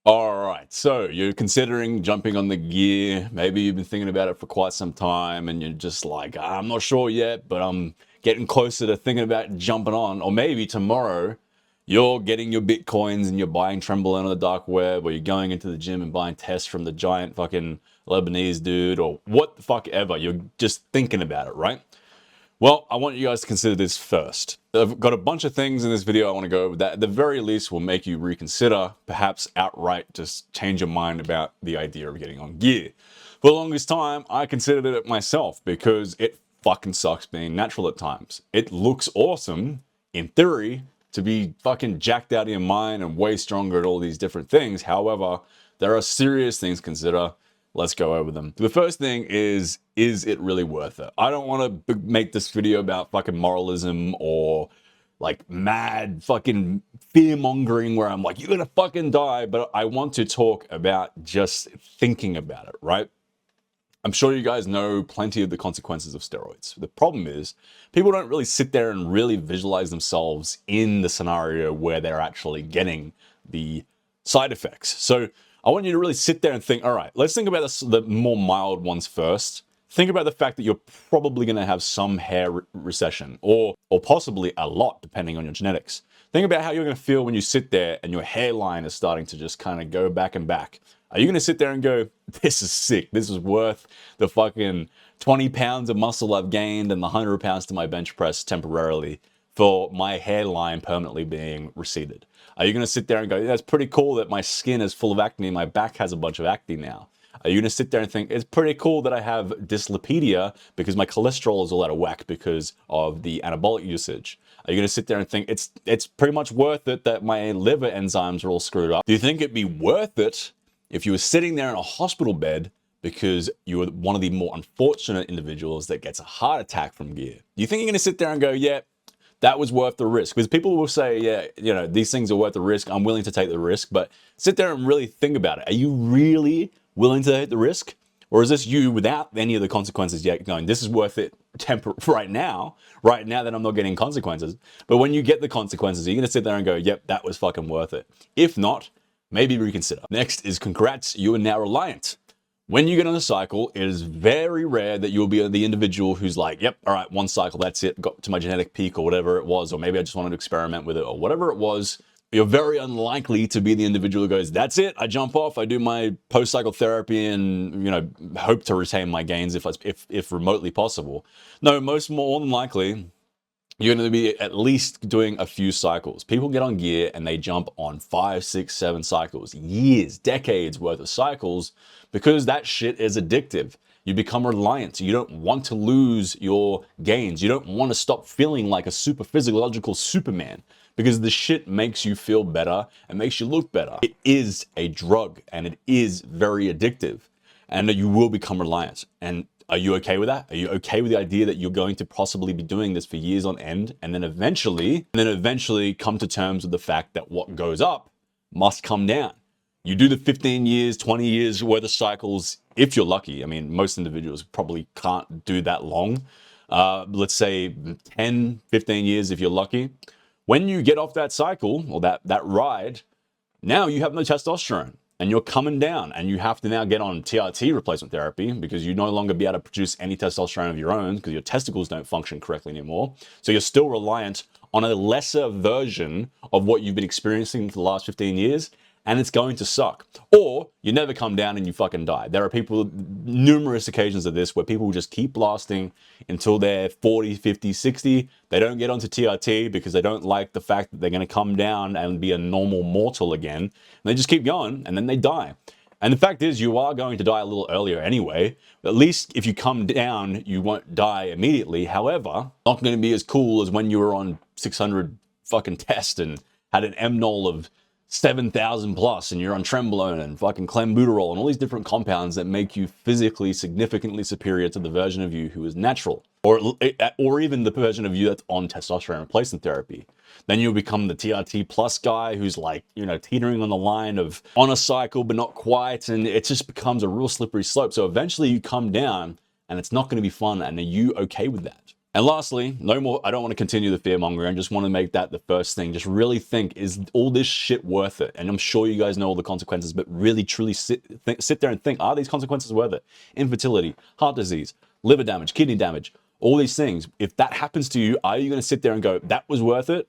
All right, so you're considering jumping on the gear. Maybe you've been thinking about it for quite some time and you're just like, I'm not sure yet, but I'm getting closer to thinking about jumping on. Or maybe tomorrow you're getting your Bitcoins and you're buying Trembling on the dark web, or you're going into the gym and buying tests from the giant fucking Lebanese dude, or what the fuck ever. You're just thinking about it, right? Well, I want you guys to consider this first. I've got a bunch of things in this video I want to go over that at the very least will make you reconsider, perhaps outright just change your mind about the idea of getting on gear. For the longest time, I considered it myself because it fucking sucks being natural at times. It looks awesome, in theory, to be fucking jacked out of your mind and way stronger at all these different things. However, there are serious things to consider. Let's go over them. The first thing is it really worth it? I don't want to make this video about fucking moralism or like mad fucking fear mongering where I'm like, you're gonna fucking die, but I want to talk about just thinking about it, right? I'm sure you guys know plenty of the consequences of steroids. The problem is people don't really sit there and really visualize themselves in the scenario where they're actually getting the side effects. So I want you to really sit there and think, all right, let's think about the more mild ones first. Think about the fact that you're probably going to have some hair recession or possibly a lot, depending on your genetics. Think about how you're going to feel when you sit there and your hairline is starting to just kind of go back and back. Are you going to sit there and go, this is sick, this is worth the fucking 20 pounds of muscle I've gained and the 100 pounds to my bench press temporarily for my hairline permanently being receded? Are you going to sit there and go, yeah, that's pretty cool that my skin is full of acne, my back has a bunch of acne now? Are you going to sit there and think, it's pretty cool that I have dyslipidemia because my cholesterol is all out of whack because of the anabolic usage? Are you going to sit there and think, it's pretty much worth it that my liver enzymes are all screwed up? Do you think it'd be worth it if you were sitting there in a hospital bed because you were one of the more unfortunate individuals that gets a heart attack from gear? Do you think you're going to sit there and go, yeah, that was worth the risk? Because people will say, yeah, you know, these things are worth the risk. I'm willing to take the risk, but sit there and really think about it. Are you really willing to take the risk? Or is this you without any of the consequences yet going, this is worth it right now that I'm not getting consequences. But when you get the consequences, you're going to sit there and go, yep, that was fucking worth it. If not, maybe reconsider. Next is congrats, you are now reliant. When you get on a cycle, it is very rare that you'll be the individual who's like, yep, all right, one cycle, that's it, got to my genetic peak or whatever it was, or maybe I just wanted to experiment with it or whatever it was. You're very unlikely to be the individual who goes, that's it, I jump off, I do my post-cycle therapy and, you know, hope to retain my gains if remotely possible. No, more than likely, you're going to be at least doing a few cycles. People get on gear and they jump on 5, 6, 7 cycles, years, decades worth of cycles, because that shit is addictive. You become reliant. You don't want to lose your gains. You don't want to stop feeling like a super physiological Superman because the shit makes you feel better and makes you look better. It is a drug and it is very addictive, and you will become reliant. And are you okay with that? Are you okay with the idea that you're going to possibly be doing this for years on end and then eventually come to terms with the fact that what goes up must come down? You do the 15 years, 20 years worth of cycles, if you're lucky. I mean, most individuals probably can't do that long. Let's say 10, 15 years if you're lucky. When you get off that cycle or that ride, now you have no testosterone and you're coming down and you have to now get on TRT replacement therapy because you no longer be able to produce any testosterone of your own because your testicles don't function correctly anymore. So you're still reliant on a lesser version of what you've been experiencing for the last 15 years, and it's going to suck. Or you never come down and you fucking die. There are numerous occasions of this where people just keep blasting until they're 40, 50, 60. They don't get onto TRT because they don't like the fact that they're going to come down and be a normal mortal again. And they just keep going and then they die. And the fact is, you are going to die a little earlier anyway. At least if you come down, you won't die immediately. However, not going to be as cool as when you were on 600 fucking test and had an M-Nol of 7,000 plus and you're on Trembolone and fucking Clenbuterol and all these different compounds that make you physically significantly superior to the version of you who is natural, or even the version of you that's on testosterone replacement therapy. Then you'll become the TRT plus guy who's like, you know, teetering on the line of on a cycle but not quite, and it just becomes a real slippery slope. So eventually you come down and it's not going to be fun. And are you okay with that? And lastly, no more, I don't want to continue the fear mongering. I just want to make that the first thing. Just really think, is all this shit worth it? And I'm sure you guys know all the consequences, but really truly sit there and think, are these consequences worth it? Infertility, heart disease, liver damage, kidney damage, all these things. If that happens to you, are you going to sit there and go, that was worth it?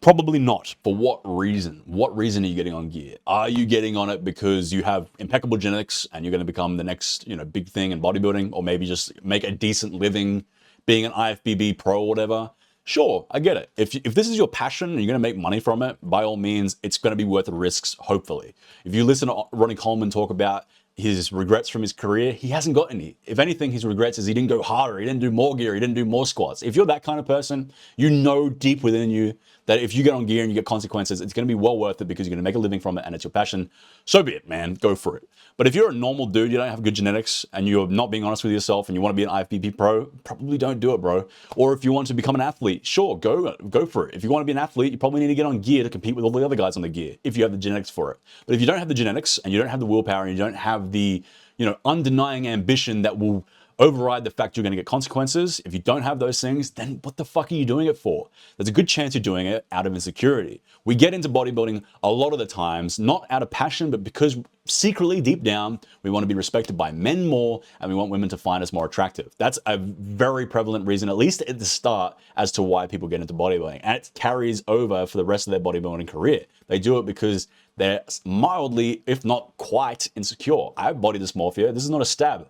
Probably not. For what reason? What reason are you getting on gear? Are you getting on it because you have impeccable genetics and you're going to become the next, big thing in bodybuilding, or maybe just make a decent living being an IFBB pro or whatever? Sure, I get it. If this is your passion and you're going to make money from it, by all means, it's going to be worth the risks, hopefully. If you listen to Ronnie Coleman talk about his regrets from his career, he hasn't got any. If anything, his regrets is he didn't go harder, he didn't do more gear, he didn't do more squats. If you're that kind of person, you know deep within you that if you get on gear and you get consequences, it's going to be well worth it because you're going to make a living from it and it's your passion. So be it, man. Go for it. But if you're a normal dude, you don't have good genetics, and you're not being honest with yourself, and you want to be an IFBB pro, probably don't do it, bro. Or if you want to become an athlete, sure, go for it. If you want to be an athlete, you probably need to get on gear to compete with all the other guys on the gear, if you have the genetics for it. But if you don't have the genetics, and you don't have the willpower, and you don't have the undenying ambition that will override the fact you're going to get consequences, if you don't have those things, then what the fuck are you doing it for? There's a good chance you're doing it out of insecurity. We get into bodybuilding a lot of the times, not out of passion, but because secretly, deep down, we want to be respected by men more, and we want women to find us more attractive. That's a very prevalent reason, at least at the start, as to why people get into bodybuilding. And it carries over for the rest of their bodybuilding career. They do it because they're mildly, if not quite, insecure. I have body dysmorphia. This is not a stab.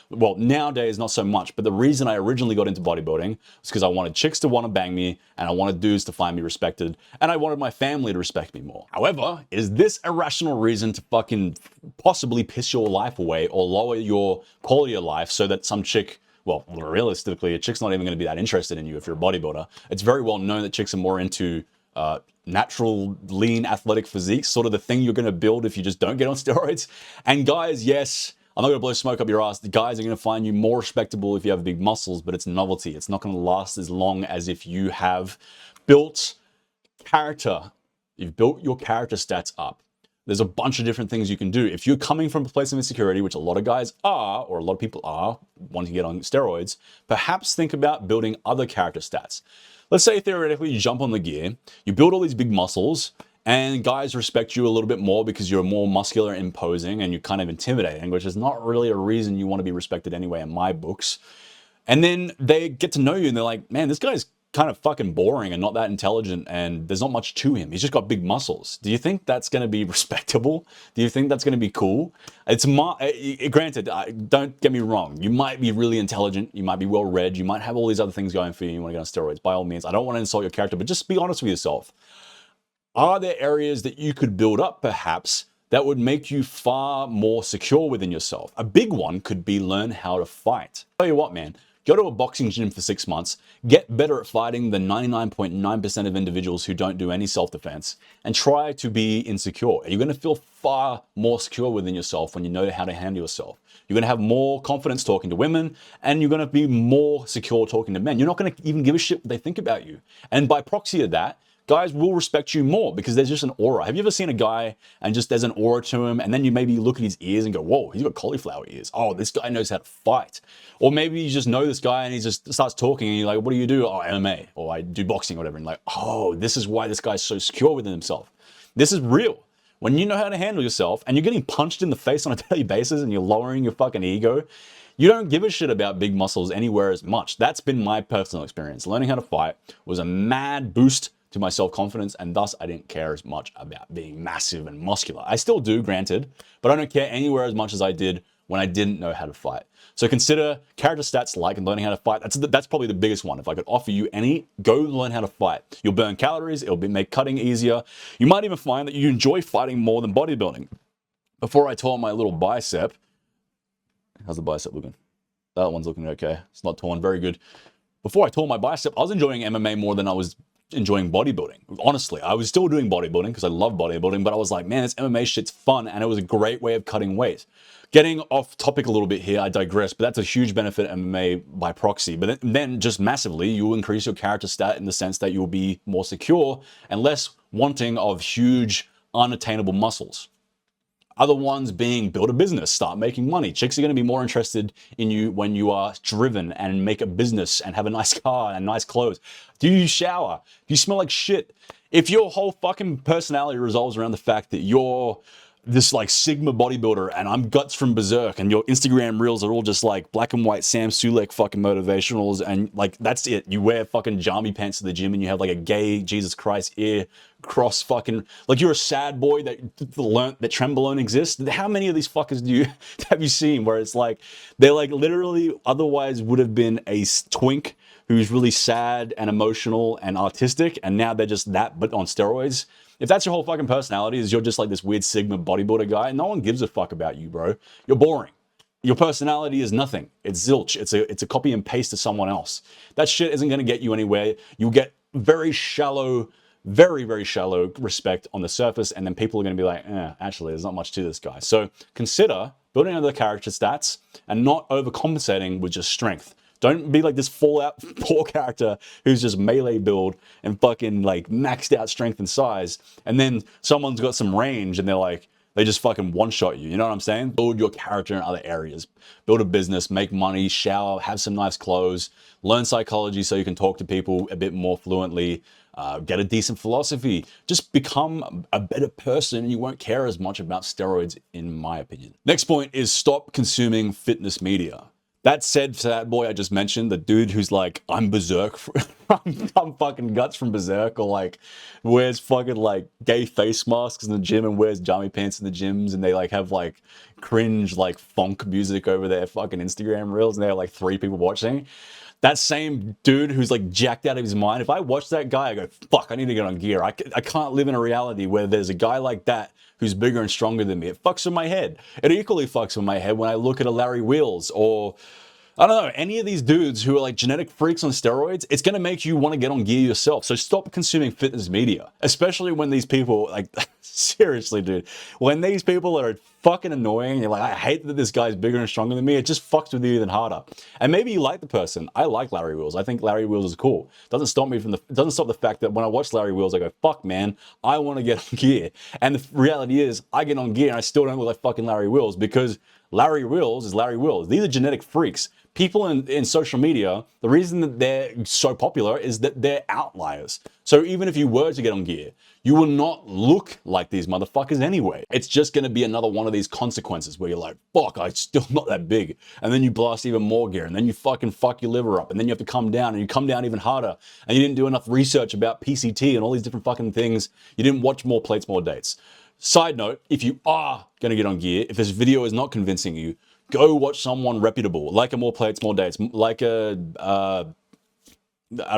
Well, nowadays, not so much, but the reason I originally got into bodybuilding was because I wanted chicks to want to bang me, and I wanted dudes to find me respected, and I wanted my family to respect me more. However, is this a rational reason to fucking possibly piss your life away or lower your quality of life so that some chick, well, realistically, a chick's not even going to be that interested in you if you're a bodybuilder? It's very well known that chicks are more into natural, lean, athletic physique, sort of the thing you're going to build if you just don't get on steroids. And guys, yes, I'm not going to blow smoke up your ass. The guys are going to find you more respectable if you have big muscles, but it's novelty. It's not going to last as long as if you have built character. You've built your character stats up. There's a bunch of different things you can do. If you're coming from a place of insecurity, which a lot of guys are, or a lot of people are, wanting to get on steroids, perhaps think about building other character stats. Let's say theoretically you jump on the gear, you build all these big muscles, and guys respect you a little bit more because you're more muscular and imposing and you're kind of intimidating, which is not really a reason you want to be respected anyway in my books. And then they get to know you and they're like, man, this guy's kind of fucking boring and not that intelligent and there's not much to him. He's just got big muscles. Do you think that's going to be respectable? Do you think that's going to be cool? Granted, don't get me wrong. You might be really intelligent. You might be well read. You might have all these other things going for you. You want to get on steroids. By all means, I don't want to insult your character, but just be honest with yourself. Are there areas that you could build up perhaps that would make you far more secure within yourself? A big one could be learn how to fight. Tell you what, man. Go to a boxing gym for 6 months, get better at fighting than 99.9% of individuals who don't do any self-defense, and try to be insecure. You're going to feel far more secure within yourself when you know how to handle yourself. You're going to have more confidence talking to women, and you're going to be more secure talking to men. You're not going to even give a shit what they think about you. And by proxy of that, guys will respect you more because there's just an aura. Have you ever seen a guy and just there's an aura to him, and then you maybe look at his ears and go, whoa, he's got cauliflower ears. Oh, this guy knows how to fight. Or maybe you just know this guy and he just starts talking and you're like, what do you do? Oh, MMA, or I do boxing or whatever. And like, oh, this is why this guy's so secure within himself. This is real. When you know how to handle yourself and you're getting punched in the face on a daily basis and you're lowering your fucking ego, you don't give a shit about big muscles anywhere as much. That's been my personal experience. Learning how to fight was a mad boost to my self-confidence, and thus I didn't care as much about being massive and muscular. I still do, granted, but I don't care anywhere as much as I did when I didn't know how to fight. So consider character stats like learning how to fight. That's probably the biggest one. If I could offer you any, go learn how to fight. You'll burn calories, it'll make cutting easier. You might even find that you enjoy fighting more than bodybuilding. Before I tore my little bicep, how's the bicep looking? That one's looking okay. It's not torn, very good. Before I tore my bicep, I was enjoying MMA more than I was enjoying bodybuilding. Honestly, I was still doing bodybuilding because I love bodybuilding, but I was like, man, this MMA shit's fun, and it was a great way of cutting weight. Getting off topic a little bit here, I digress, but that's a huge benefit of MMA by proxy. But then just massively, you'll increase your character stat in the sense that you'll be more secure and less wanting of huge, unattainable muscles. Other ones being build a business, start making money. Chicks are going to be more interested in you when you are driven and make a business and have a nice car and nice clothes. Do you shower? Do you smell like shit? If your whole fucking personality revolves around the fact that you're this like Sigma bodybuilder and I'm guts from Berserk and your Instagram reels are all just like black and white Sam Sulek fucking motivationals and like that's it. You wear fucking jammy pants to the gym and you have like a gay Jesus Christ ear cross fucking like you're a sad boy that learnt that Trenbolone exists. How many of these fuckers do you have you seen where it's like they're like literally otherwise would have been a twink who's really sad and emotional and artistic and now they're just that but on steroids? If that's your whole fucking personality, is you're just like this weird Sigma bodybuilder guy, no one gives a fuck about you, bro. You're boring. Your personality is nothing. It's zilch. It's a copy and paste to someone else. That shit isn't going to get you anywhere. You'll get very shallow, very, very shallow respect on the surface, and then people are going to be like, actually, there's not much to this guy. So consider building other character stats and not overcompensating with just strength. Don't be like this Fallout 4 character who's just melee build and fucking like maxed out strength and size. And then someone's got some range and they're like, they just fucking one-shot you. You know what I'm saying? Build your character in other areas. Build a business, make money, shower, have some nice clothes, learn psychology so you can talk to people a bit more fluently, get a decent philosophy. Just become a better person and you won't care as much about steroids, in my opinion. Next point is stop consuming fitness media. That said, for that boy I just mentioned, the dude who's like, I'm Berserk, I'm fucking guts from Berserk, or like wears fucking like gay face masks in the gym and wears jammy pants in the gyms and they like have like cringe like funk music over their fucking Instagram reels and they have like 3 people watching. That same dude who's like jacked out of his mind, if I watch that guy, I go, fuck, I need to get on gear. I can't live in a reality where there's a guy like that who's bigger and stronger than me. It fucks with my head. It equally fucks with my head when I look at a Larry Wheels or, I don't know, any of these dudes who are like genetic freaks on steroids. It's going to make you want to get on gear yourself. So stop consuming fitness media, especially when these people, like, seriously, dude, when these people are fucking annoying, you're like, I hate that this guy's bigger and stronger than me. It just fucks with you even harder. And maybe you like the person. I like Larry Wheels. I think Larry Wheels is cool. Doesn't stop the fact that when I watch Larry Wheels, I go, fuck, man, I want to get on gear. And the reality is, I get on gear and I still don't look like fucking Larry Wheels because Larry Wheels is Larry Wheels. These are genetic freaks. People in social media, the reason that they're so popular is that they're outliers. So even if you were to get on gear, you will not look like these motherfuckers anyway. It's just going to be another one of these consequences where you're like, fuck, I'm still not that big. And then you blast even more gear and then you fucking fuck your liver up and then you have to come down and you come down even harder and you didn't do enough research about PCT and all these different fucking things. You didn't watch more plates, more dates. Side note, if you are going to get on gear, if this video is not convincing you, go watch someone reputable, like a More Plates, More Dates, like a, I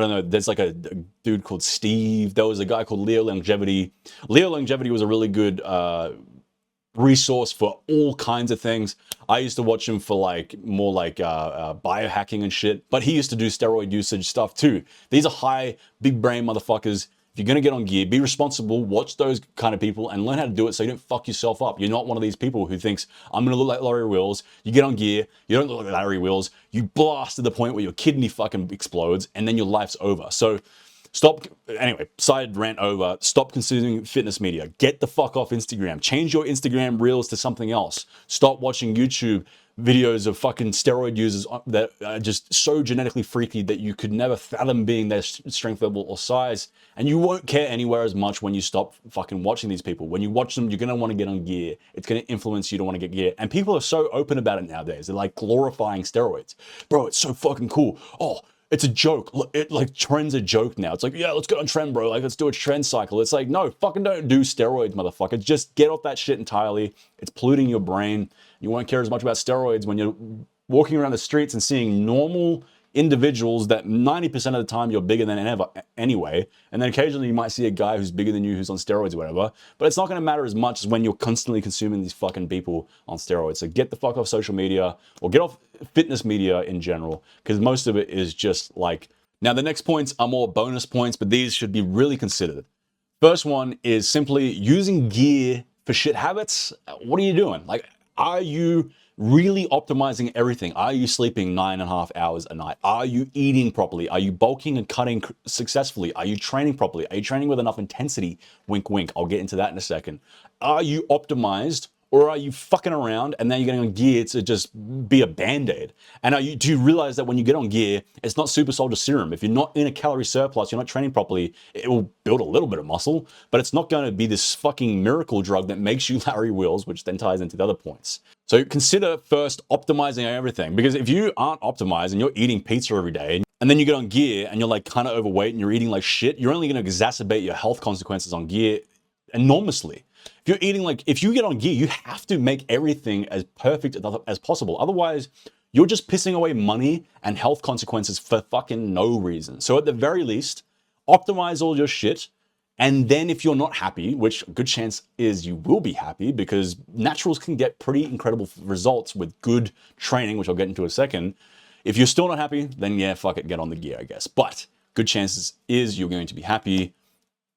don't know, there's like a dude called Steve. There was a guy called Leo Longevity. Leo Longevity was a really good resource for all kinds of things. I used to watch him for like more like biohacking and shit, but he used to do steroid usage stuff too. These are high, big brain motherfuckers. If you're going to get on gear, be responsible, watch those kind of people and learn how to do it so you don't fuck yourself up. You're not one of these people who thinks, I'm going to look like Larry Wheels. You get on gear, you don't look like Larry Wheels, you blast to the point where your kidney fucking explodes and then your life's over. So stop, anyway, side rant over, stop consuming fitness media. Get the fuck off Instagram. Change your Instagram reels to something else. Stop watching YouTube videos of fucking steroid users that are just so genetically freaky that you could never fathom being their strength level or size. And you won't care anywhere as much when you stop fucking watching these people. When you watch them, you're going to want to get on gear. It's going to influence you to want to get gear. And people are so open about it nowadays. They're like glorifying steroids. Bro, it's so fucking cool. Oh, it's a joke. It like trend's a joke now. It's like, yeah, let's go on trend, bro. Like, let's do a trend cycle. It's like, no, fucking don't do steroids, motherfucker. Just get off that shit entirely. It's polluting your brain. You won't care as much about steroids when you're walking around the streets and seeing normal individuals that 90% of the time you're bigger than ever anyway. And then occasionally you might see a guy who's bigger than you who's on steroids or whatever. But it's not going to matter as much as when you're constantly consuming these fucking people on steroids. So get the fuck off social media or get off fitness media in general, because most of it is just like... Now the next points are more bonus points, but these should be really considered. First one is simply using gear for shit habits. What are you doing? Like, are you really optimizing everything? Are you sleeping 9.5 hours a night? Are you eating properly? Are you bulking and cutting successfully? Are you training properly? Are you training with enough intensity? Wink, wink. I'll get into that in a second. Are you optimized Or are you fucking around and now you're getting on gear to just be a band-aid? And do you realize that when you get on gear, it's not super soldier serum? If you're not in a calorie surplus, you're not training properly, it will build a little bit of muscle, but it's not going to be this fucking miracle drug that makes you Larry Wheels, which then ties into the other points. So consider first optimizing everything, because if you aren't optimized and you're eating pizza every day, and then you get on gear and you're like kind of overweight and you're eating like shit, you're only going to exacerbate your health consequences on gear enormously. If you're eating if you get on gear, you have to make everything as perfect as possible. Otherwise, you're just pissing away money and health consequences for fucking no reason. So at the very least, optimize all your shit. And then if you're not happy, which a good chance is you will be happy, because naturals can get pretty incredible results with good training, which I'll get into in a second. If you're still not happy, then yeah, fuck it, get on the gear, I guess. But good chances is you're going to be happy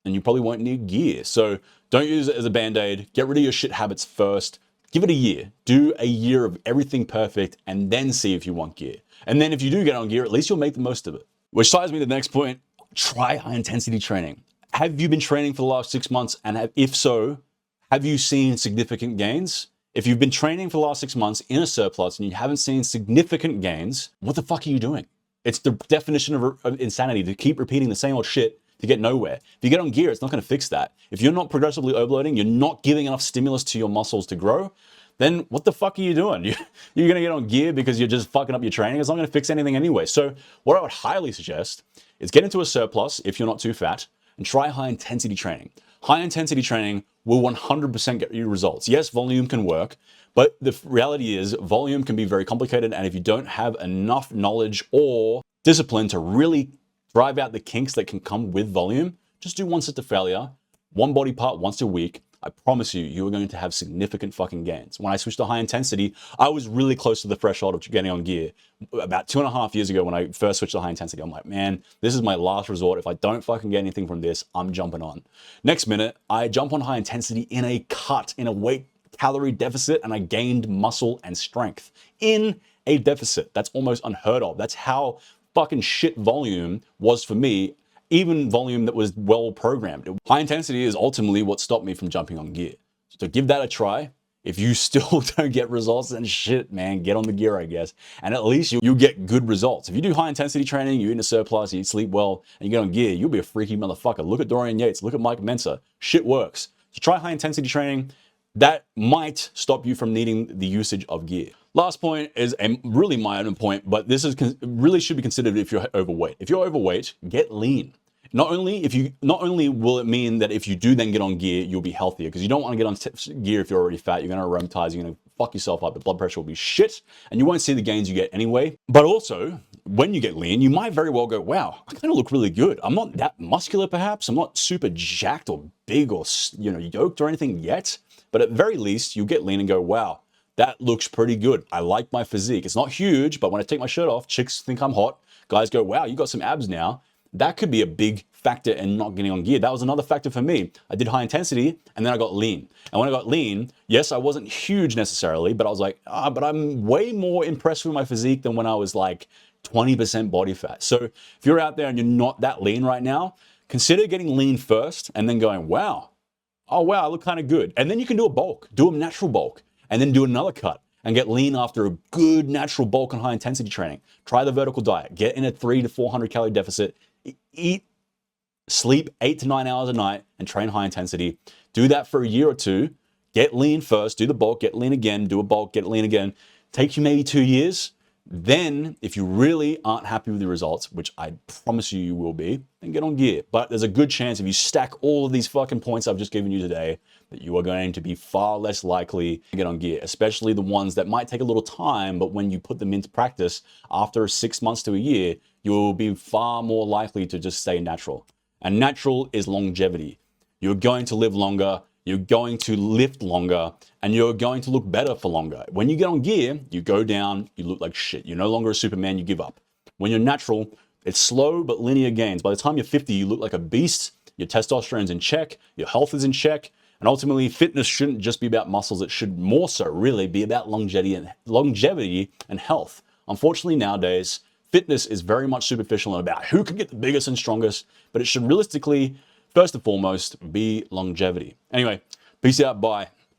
and you probably won't need gear. So don't use it as a band-aid. Get rid of your shit habits first. Give it a year. Do a year of everything perfect and then see if you want gear. And then if you do get on gear, at least you'll make the most of it. Which ties me to the next point. Try high intensity training. Have you been training for the last 6 months? And if so, have you seen significant gains? If you've been training for the last 6 months in a surplus and you haven't seen significant gains, what the fuck are you doing? It's the definition of insanity to keep repeating the same old shit to get nowhere. If you get on gear, it's not going to fix that. If you're not progressively overloading, you're not giving enough stimulus to your muscles to grow, then what the fuck are you doing? You're going to get on gear because you're just fucking up your training. It's not going to fix anything anyway. So what I would highly suggest is get into a surplus if you're not too fat and try high intensity training. High intensity training will 100% get you results. Yes, volume can work, but the reality is volume can be very complicated. And if you don't have enough knowledge or discipline to really drive out the kinks that can come with volume, just do one set to failure, one body part once a week. I promise you, you are going to have significant fucking gains. When I switched to high intensity, I was really close to the threshold of getting on gear. About 2.5 years ago when I first switched to high intensity, I'm like, man, this is my last resort. If I don't fucking get anything from this, I'm jumping on. Next minute, I jump on high intensity in a weight calorie deficit, and I gained muscle and strength in a deficit. That's almost unheard of. That's how fucking shit volume was for me, even volume that was well programmed. High intensity is ultimately what stopped me from jumping on gear. So give that a try. If you still don't get results, then shit, man, get on the gear, I guess. And at least you'll get good results. If you do high intensity training, you eat in a surplus, you sleep well, and you get on gear, you'll be a freaky motherfucker. Look at Dorian Yates, look at Mike Mensa. Shit works. So try high intensity training. That might stop you from needing the usage of gear. Last point is a really minor point, but this is really should be considered if you're overweight. If you're overweight, get lean. Not only will it mean that if you do then get on gear, you'll be healthier, because you don't want to get on gear if you're already fat. You're going to aromatize, you're going to fuck yourself up. The blood pressure will be shit, and you won't see the gains you get anyway. But also, when you get lean, you might very well go, wow, I kind of look really good. I'm not that muscular, perhaps. I'm not super jacked or big or yoked or anything yet. But at very least, you get lean and go, wow, that looks pretty good. I like my physique. It's not huge, but when I take my shirt off, chicks think I'm hot. Guys go, wow, you got some abs now. That could be a big factor in not getting on gear. That was another factor for me. I did high intensity and then I got lean. And when I got lean, yes, I wasn't huge necessarily, but I was like, but I'm way more impressed with my physique than when I was like 20% body fat. So if you're out there and you're not that lean right now, consider getting lean first and then going, wow, oh wow, I look kind of good. And then you can do a bulk, do a natural bulk, and then do another cut and get lean after a good natural bulk and high intensity training. Try the vertical diet, get in a 300 to 400 calorie deficit, eat, sleep 8 to 9 hours a night, and train high intensity. Do that for a year or two. Get lean first, do the bulk, get lean again, do a bulk, get lean again. Take you maybe 2 years. Then, if you really aren't happy with the results, which I promise you will be, then get on gear. But there's a good chance if you stack all of these fucking points I've just given you today, that you are going to be far less likely to get on gear, especially the ones that might take a little time, but when you put them into practice after 6 months to a year, you will be far more likely to just stay natural. And natural is longevity. You're going to live longer, you're going to lift longer, and you're going to look better for longer. When you get on gear, you go down, you look like shit. You're no longer a Superman, you give up. When you're natural, it's slow but linear gains. By the time you're 50, you look like a beast, your testosterone's in check, your health is in check, and ultimately fitness shouldn't just be about muscles, it should more so really be about longevity and health. Unfortunately nowadays, fitness is very much superficial and about who can get the biggest and strongest, but it should realistically, first and foremost, be longevity. Anyway, peace out, bye.